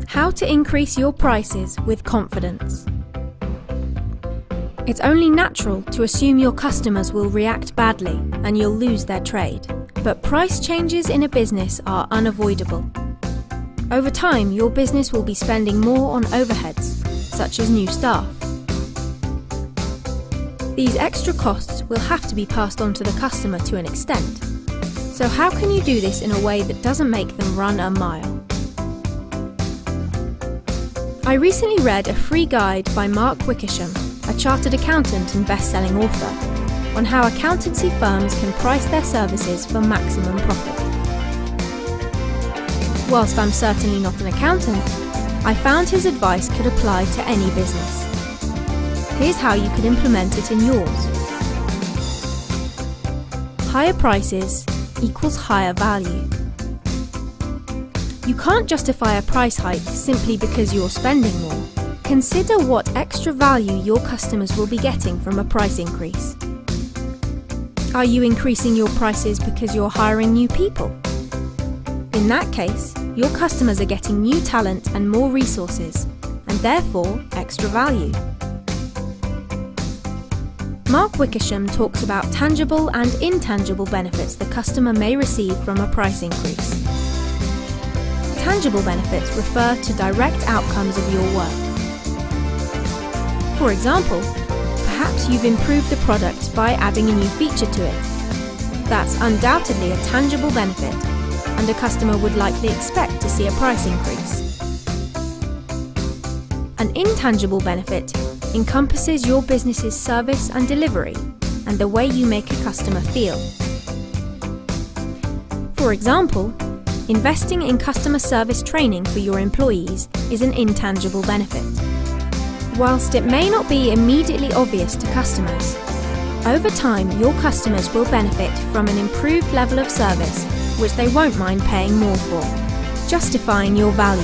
How to increase your prices with confidence. It's only natural to assume your customers will react badly and you'll lose their trade. But price changes in a business are unavoidable. Over time, your business will be spending more on overheads, such as new staff. These extra costs will have to be passed on to the customer to an extent. So how can you do this in a way that doesn't make them run a mile? I recently read a free guide by Wickersham, a chartered accountant and best-selling author, on how accountancy firms can price their services for maximum profit. Whilst I'm certainly not an accountant, I found his advice could apply to any business. Here's how you could implement it in yours. Higher prices equals higher value. You can't justify a price hike simply because you're spending more. Consider what extra value your customers will be getting from a price increase. Are you increasing your prices because you're hiring new people? In that case, your customers are getting new talent and more resources, and therefore extra value. Wickersham talks about tangible and intangible benefits the customer may receive from a price increase. Tangible benefits refer to direct outcomes of your work. For example, perhaps you've improved the product by adding a new feature to it. That's undoubtedly a tangible benefit, and a customer would likely expect to see a price increase. An intangible benefit encompasses your business's service and delivery, and the way you make a customer feel. For example, investing in customer service training for your employees is an intangible benefit. Whilst it may not be immediately obvious to customers, over time your customers will benefit from an improved level of service which they won't mind paying more for, justifying your value.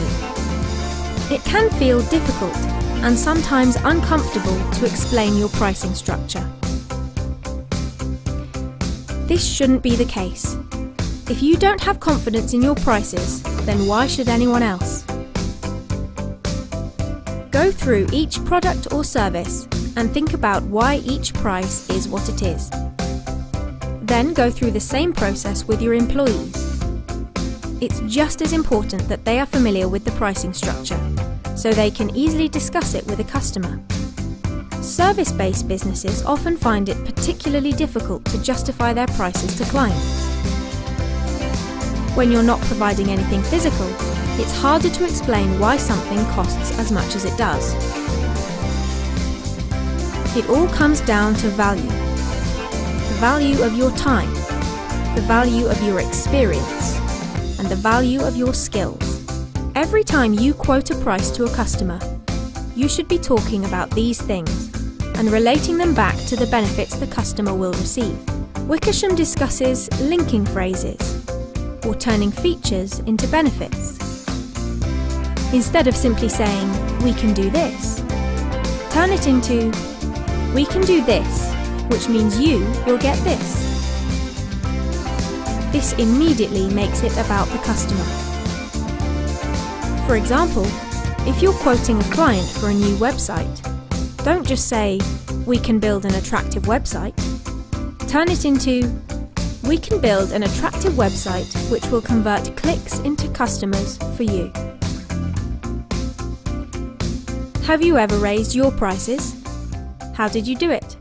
It can feel difficult and sometimes uncomfortable to explain your pricing structure. This shouldn't be the case. If you don't have confidence in your prices, then why should anyone else? Go through each product or service and think about why each price is what it is. Then go through the same process with your employees. It's just as important that they are familiar with the pricing structure, so they can easily discuss it with a customer. Service-based businesses often find it particularly difficult to justify their prices to clients. When you're not providing anything physical, it's harder to explain why something costs as much as it does. It all comes down to value. The value of your time, the value of your experience, and the value of your skills. Every time you quote a price to a customer, you should be talking about these things and relating them back to the benefits the customer will receive. Wickersham discusses linking phrases, or turning features into benefits. Instead of simply saying, "We can do this," turn it into, "We can do this, which means you will get this." This immediately makes it about the customer. For example, if you're quoting a client for a new website, don't just say, "We can build an attractive website." Turn it into, "We can build an attractive website which will convert clicks into customers for you." Have you ever raised your prices? How did you do it?